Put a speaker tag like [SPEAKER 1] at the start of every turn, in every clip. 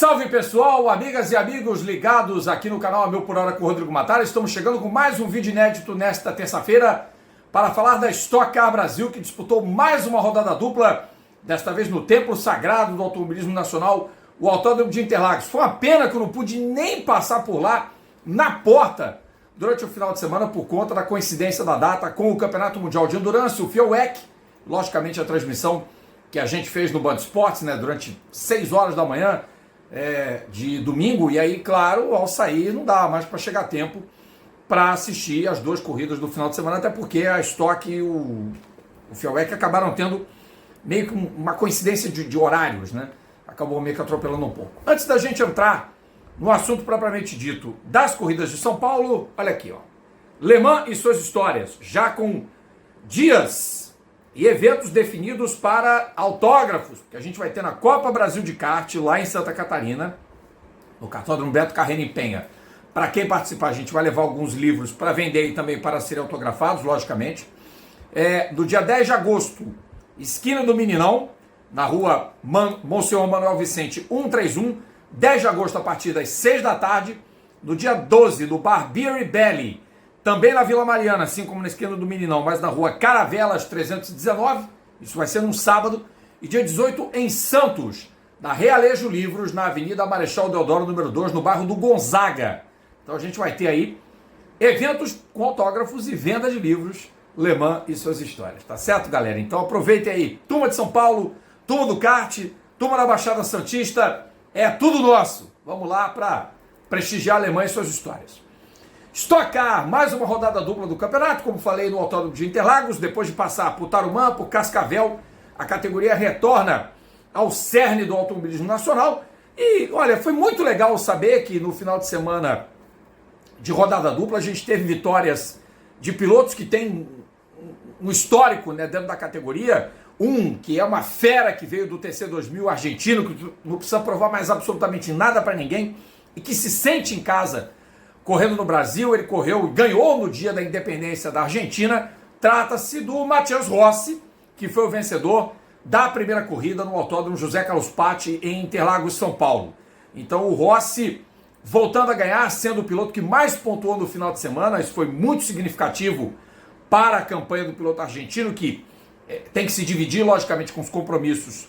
[SPEAKER 1] Salve pessoal, amigas e amigos ligados aqui no canal A Mil por Hora com o Rodrigo Matara. Estamos chegando com mais um vídeo inédito nesta terça-feira para falar da Stock Car Brasil, que disputou mais uma rodada dupla, desta vez no templo sagrado do automobilismo nacional, o Autódromo de Interlagos. Foi uma pena que eu não pude nem passar por lá na porta durante o final de semana por conta da coincidência da data com o Campeonato Mundial de Endurance, o FIA-WEC, logicamente a transmissão que a gente fez no Band Esportes, né, durante 6 horas da manhã, de domingo, e aí, claro, ao sair não dá mais para chegar a tempo para assistir as duas corridas do final de semana, até porque a Stock e o FIA-WEC acabaram tendo meio que uma coincidência de horários, né? Acabou meio que atropelando um pouco. Antes da gente entrar no assunto propriamente dito das corridas de São Paulo, olha aqui, ó. Le Mans e suas histórias, já com dias e eventos definidos para autógrafos, que a gente vai ter na Copa Brasil de Kart, lá em Santa Catarina, no Cartódromo Beto Carreiro em Penha. Para quem participar, a gente vai levar alguns livros para vender e também para serem autografados, logicamente. No dia 10 de agosto, esquina do Meninão, na rua Monsenhor Manuel Vicente 131, 10 de agosto a partir das 6 da tarde. No dia 12, no Bar Beer Belly, também na Vila Mariana, assim como na esquina do Meninão, mas na rua Caravelas 319, isso vai ser num sábado. E dia 18 em Santos, na Realejo Livros, na Avenida Marechal Deodoro, número 2, no bairro do Gonzaga. Então a gente vai ter aí eventos com autógrafos e venda de livros, Le Mans e suas histórias, tá certo, galera? Então aproveitem aí, turma de São Paulo, turma do kart, turma da Baixada Santista, é tudo nosso. Vamos lá para prestigiar Le Mans e suas histórias. Stock Car, mais uma rodada dupla do campeonato, como falei, no Autódromo de Interlagos, depois de passar por Tarumã, por Cascavel, a categoria retorna ao cerne do automobilismo nacional. E, olha, foi muito legal saber que no final de semana de rodada dupla a gente teve vitórias de pilotos que têm um histórico, né, dentro da categoria. Um que é uma fera que veio do TC2000 argentino, que não precisa provar mais absolutamente nada para ninguém e que se sente em casa correndo no Brasil. Ele correu e ganhou no dia da independência da Argentina. Trata-se do Matheus Rossi, que foi o vencedor da primeira corrida no Autódromo José Carlos Patti em Interlagos, São Paulo. Então o Rossi voltando a ganhar, sendo o piloto que mais pontuou no final de semana. Isso foi muito significativo para a campanha do piloto argentino, que tem que se dividir, logicamente, com os compromissos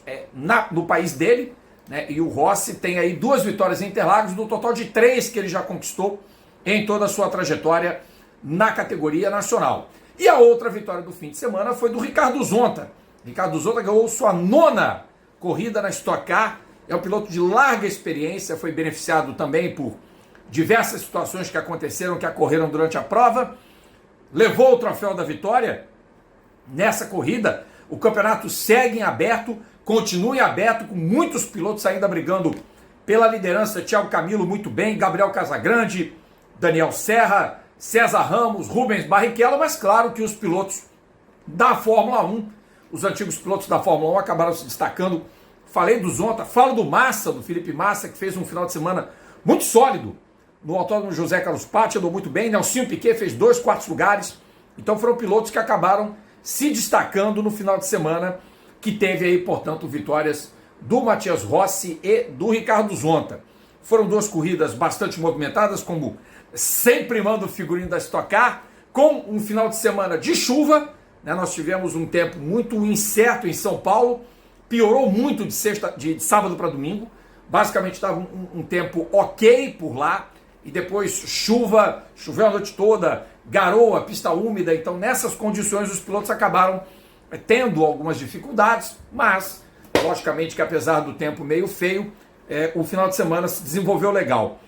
[SPEAKER 1] no país dele, né? E o Rossi tem aí 2 vitórias em Interlagos, do total de 3 que ele já conquistou em toda a sua trajetória na categoria nacional. E a outra vitória do fim de semana foi do Ricardo Zonta. Ricardo Zonta ganhou sua 9ª corrida na Stock Car. É um piloto de larga experiência, foi beneficiado também por diversas situações que aconteceram, que ocorreram durante a prova. Levou o troféu da vitória nessa corrida. O campeonato segue em aberto, continua em aberto, com muitos pilotos ainda brigando pela liderança. Thiago Camilo muito bem, Gabriel Casagrande, Daniel Serra, César Ramos, Rubens Barrichello, mas claro que os pilotos da Fórmula 1, os antigos pilotos da Fórmula 1 acabaram se destacando. Falei do Zonta, falo do Massa, do Felipe Massa, que fez um final de semana muito sólido no Autódromo José Carlos Patti, andou muito bem. Nelsinho Piquet fez 2 quartos lugares. Então foram pilotos que acabaram se destacando no final de semana, que teve aí, portanto, vitórias do Matheus Rossi e do Ricardo Zonta. Foram 2 corridas bastante movimentadas, como sempre manda o figurino da Stock Car, com um final de semana de chuva, né? Nós tivemos um tempo muito incerto em São Paulo, piorou muito de sábado para domingo, basicamente estava um tempo ok por lá, e depois chuva, choveu a noite toda, garoa, pista úmida. Então nessas condições os pilotos acabaram tendo algumas dificuldades, mas logicamente que apesar do tempo meio feio, o final de semana se desenvolveu legal.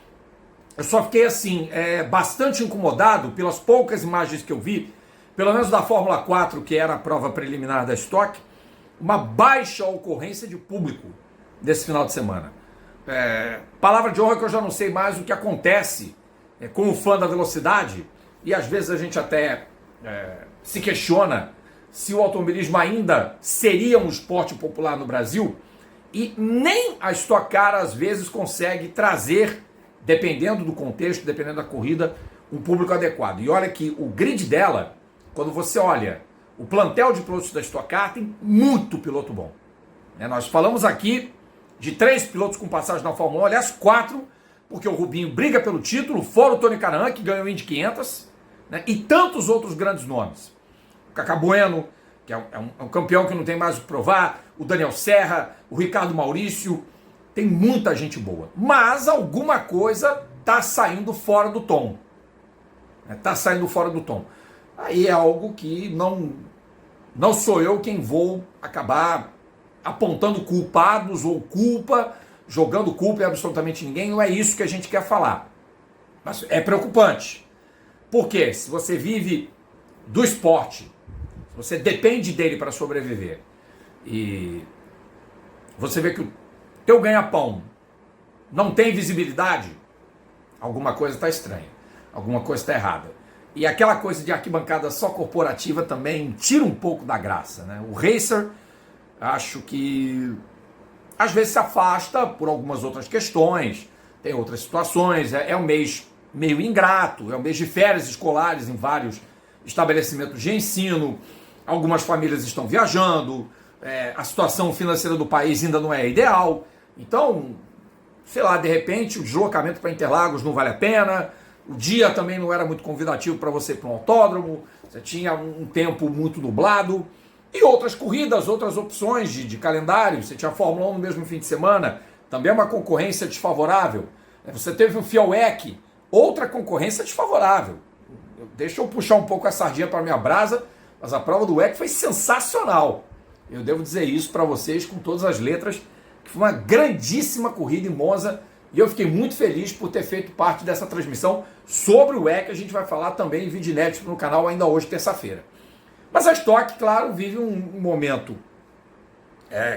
[SPEAKER 1] Eu só fiquei assim, bastante incomodado pelas poucas imagens que eu vi, pelo menos da Fórmula 4, que era a prova preliminar da Stock, uma baixa ocorrência de público nesse final de semana. Palavra de honra que eu já não sei mais o que acontece com o fã da velocidade, e às vezes a gente até se questiona se o automobilismo ainda seria um esporte popular no Brasil, e nem a Stock Car às vezes consegue trazer, dependendo do contexto, dependendo da corrida, um público adequado. E olha que o grid dela, quando você olha o plantel de pilotos da Stock Car, tem muito piloto bom. Nós falamos aqui de 3 pilotos com passagem na Fórmula 1, aliás, 4, porque o Rubinho briga pelo título, fora o Tony Kanaan, que ganhou o Indy 500, né, e tantos outros grandes nomes. O Cacá Bueno, que é um campeão que não tem mais o que provar, o Daniel Serra, o Ricardo Maurício, tem muita gente boa. Mas alguma coisa está saindo fora do tom. Está saindo fora do tom. Aí é algo que não sou eu quem vou acabar apontando culpados ou culpa, jogando culpa em absolutamente ninguém. Não é isso que a gente quer falar. Mas é preocupante. Porque se você vive do esporte, você depende dele para sobreviver, e você vê que o teu ganha-pão não tem visibilidade, alguma coisa está estranha, alguma coisa está errada. E aquela coisa de arquibancada só corporativa também tira um pouco da graça, né? O racer, acho que às vezes se afasta por algumas outras questões, tem outras situações, é um mês meio ingrato, é um mês de férias escolares em vários estabelecimentos de ensino, algumas famílias estão viajando, a situação financeira do país ainda não é ideal, então, sei lá, de repente o deslocamento para Interlagos não vale a pena, o dia também não era muito convidativo para você ir para um autódromo, você tinha um tempo muito nublado, e outras corridas, outras opções de calendário, você tinha a Fórmula 1 no mesmo fim de semana, também é uma concorrência desfavorável, você teve o FIA-WEC, outra concorrência desfavorável. Deixa eu puxar um pouco a sardinha para minha brasa, mas a prova do WEC foi sensacional. Eu devo dizer isso para vocês com todas as letras, que foi uma grandíssima corrida em Monza, e eu fiquei muito feliz por ter feito parte dessa transmissão sobre o WEC. A gente vai falar também em vídeo inédito no canal ainda hoje, terça-feira. Mas a Stock, claro, vive um momento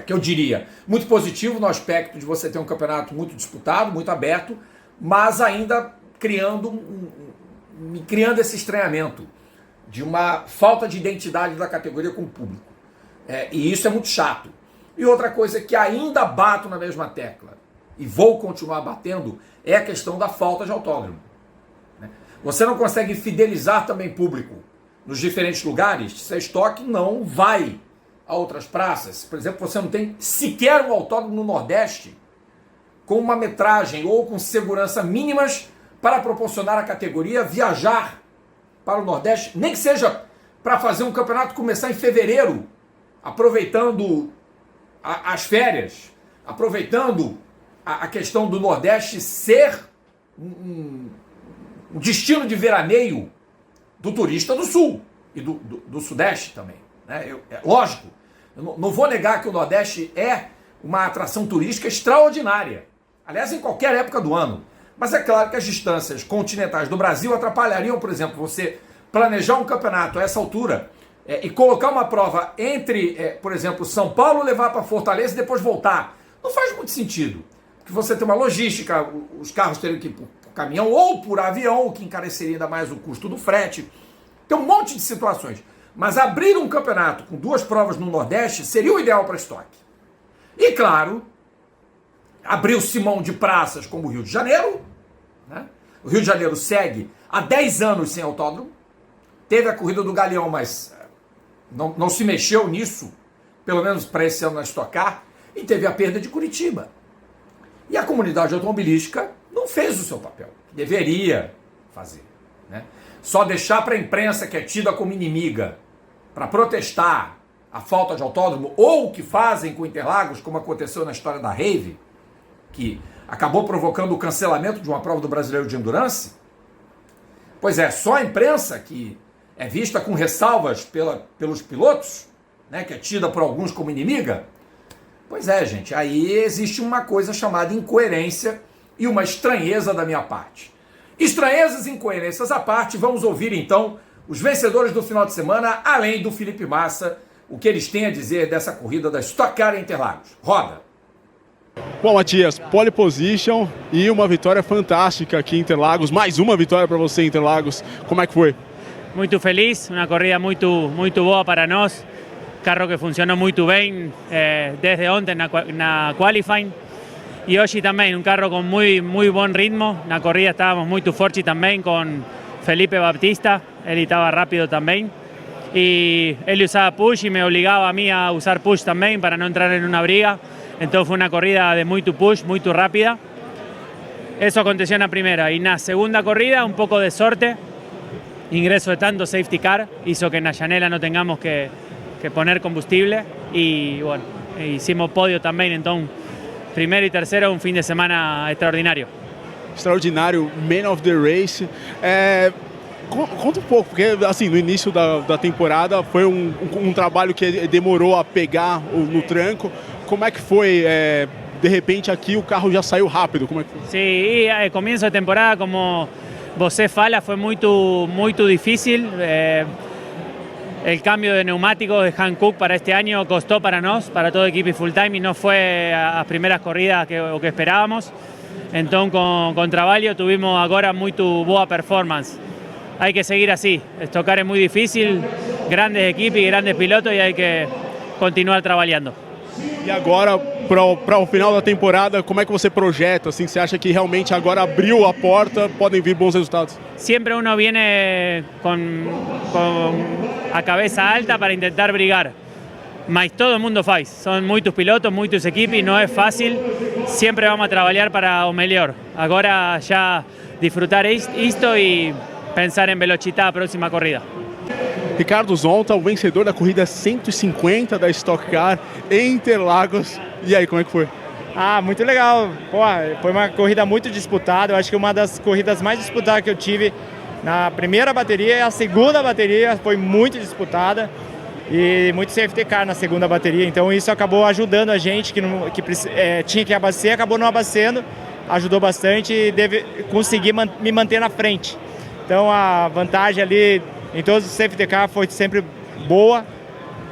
[SPEAKER 1] que eu diria muito positivo no aspecto de você ter um campeonato muito disputado, muito aberto, mas ainda criando esse estranhamento de uma falta de identidade da categoria com o público. E isso é muito chato. E outra coisa que ainda bato na mesma tecla, e vou continuar batendo, é a questão da falta de autódromo. Você não consegue fidelizar também público nos diferentes lugares se a Stock não vai a outras praças. Por exemplo, você não tem sequer um autódromo no Nordeste com uma metragem ou com segurança mínimas para proporcionar à categoria viajar para o Nordeste, nem que seja para fazer um campeonato começar em fevereiro, aproveitando as férias, aproveitando a questão do Nordeste ser um destino de veraneio do turista do Sul e do Sudeste também. Né? Lógico, eu não vou negar que o Nordeste é uma atração turística extraordinária, aliás, em qualquer época do ano. Mas é claro que as distâncias continentais do Brasil atrapalhariam, por exemplo, você planejar um campeonato a essa altura e colocar uma prova entre, por exemplo, São Paulo, levar para Fortaleza e depois voltar. Não faz muito sentido. Porque você tem uma logística, os carros teriam que ir por caminhão ou por avião, o que encareceria ainda mais o custo do frete. Tem um monte de situações. Mas abrir um campeonato com 2 provas no Nordeste seria o ideal para a Stock. E claro, abriu Simão de praças como o Rio de Janeiro, né? O Rio de Janeiro segue há 10 anos sem autódromo, teve a corrida do Galeão, mas não se mexeu nisso, pelo menos para esse ano na Stock Car, e teve a perda de Curitiba. E a comunidade automobilística não fez o seu papel, que deveria fazer. Né? Só deixar para a imprensa, que é tida como inimiga, para protestar a falta de autódromo, ou o que fazem com Interlagos, como aconteceu na história da Rave, que acabou provocando o cancelamento de uma prova do Brasileiro de Endurance. Pois é, só a imprensa, que é vista com ressalvas pelos pilotos, né, que é tida por alguns como inimiga. Pois é, gente, aí existe uma coisa chamada incoerência e uma estranheza da minha parte. Estranhezas e incoerências à parte, vamos ouvir então os vencedores do final de semana, além do Felipe Massa, o que eles têm a dizer dessa corrida da Stock Car em Interlagos. Roda!
[SPEAKER 2] Bom, Matias, pole position e uma vitória fantástica aqui em Interlagos. Mais uma vitória para você em Interlagos. Como é que foi?
[SPEAKER 3] Muito feliz, uma corrida muito boa para nós. Carro que funcionou muito bem desde ontem na qualifying. E hoje também um carro com muito bom ritmo. Na corrida estávamos muito fortes também com Felipe Baptista. Ele estava rápido também. E ele usava push e me obrigava a mim a usar push também para não entrar em uma briga. Entonces fue una corrida de muy push, muy rápida. Eso aconteció en la primera. Y en la segunda corrida, un poco de sorte. Ingreso de tanto safety car hizo que en la llanera no tengamos que poner combustible. Y bueno, hicimos podio también. Entonces, primero y tercero, un fin de semana extraordinario.
[SPEAKER 2] Extraordinário, man of the race. Conta um pouco, porque assim, no início da temporada foi um trabalho que demorou a pegar no tranco. Como é que foi? De repente aqui o carro já saiu rápido, como é que foi?
[SPEAKER 3] Sí, comienzo de temporada, como você fala, fue muy difícil. El cambio de neumáticos de Hankook para este año costó para nos, para todo el equipo full time, y no fue a las primeras corridas que esperábamos. Entonces con Trabalho tuvimos ahora muy boa performance. Hay que seguir así, estocar es muy difícil, grandes equipos y grandes pilotos, y hay que continuar trabajando.
[SPEAKER 2] E agora, para o final da temporada, como é que você projeta? Assim, você acha que realmente agora abriu a porta, podem vir bons resultados?
[SPEAKER 3] Siempre uno viene con a cabeza alta para intentar brigar, mas todo el mundo faz. Son muchos pilotos, muchos equipos, no es fácil. Siempre vamos a trabajar para o melhor. Agora ya disfrutar esto y pensar en velocidad a próxima corrida.
[SPEAKER 2] Ricardo Zonta, o vencedor da corrida 150 da Stock Car em Interlagos. E aí, como é que foi?
[SPEAKER 4] Muito legal. Pô, foi uma corrida muito disputada. Eu acho que uma das corridas mais disputadas que eu tive na primeira bateria e a segunda bateria foi muito disputada. E muito safety car na segunda bateria. Então isso acabou ajudando a gente que tinha que abastecer, acabou não abastecendo. Ajudou bastante e conseguir me manter na frente. Então a vantagem ali em todos os safety car foi sempre boa.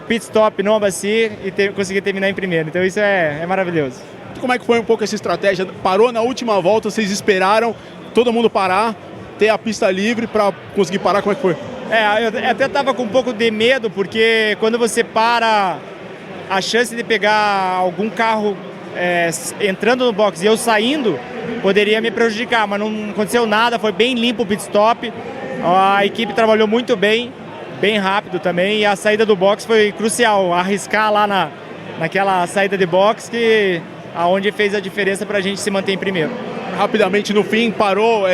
[SPEAKER 4] Pit stop, não abasteci e consegui terminar em primeiro. Então isso é maravilhoso.
[SPEAKER 2] Como é que foi um pouco essa estratégia? Parou na última volta, vocês esperaram todo mundo parar, ter a pista livre para conseguir parar? Como é que foi?
[SPEAKER 4] Eu até estava com um pouco de medo, porque quando você para, a chance de pegar algum carro entrando no box e eu saindo, poderia me prejudicar, mas não aconteceu nada, foi bem limpo o pit stop, a equipe trabalhou muito bem rápido também, e a saída do box foi crucial, arriscar lá naquela saída de box, que aonde fez a diferença para a gente se manter em primeiro.
[SPEAKER 2] Rapidamente no fim, parou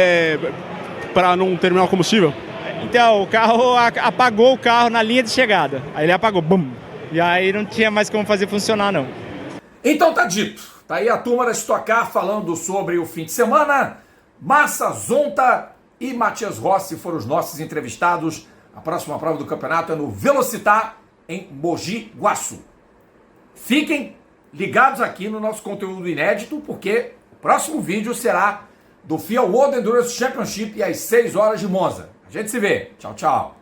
[SPEAKER 2] para não terminar o combustível?
[SPEAKER 4] Então, o carro apagou o carro na linha de chegada, aí ele apagou, bum, e aí não tinha mais como fazer funcionar não.
[SPEAKER 1] Então tá dito, tá aí a turma da Stock Car falando sobre o fim de semana. Massa, Zonta e Matias Rossi foram os nossos entrevistados. A próxima prova do campeonato é no Velocitar, em Mogi Guaçu. Fiquem ligados aqui no nosso conteúdo inédito, porque o próximo vídeo será do FIA World Endurance Championship e às 6 horas de Monza. A gente se vê. Tchau, tchau.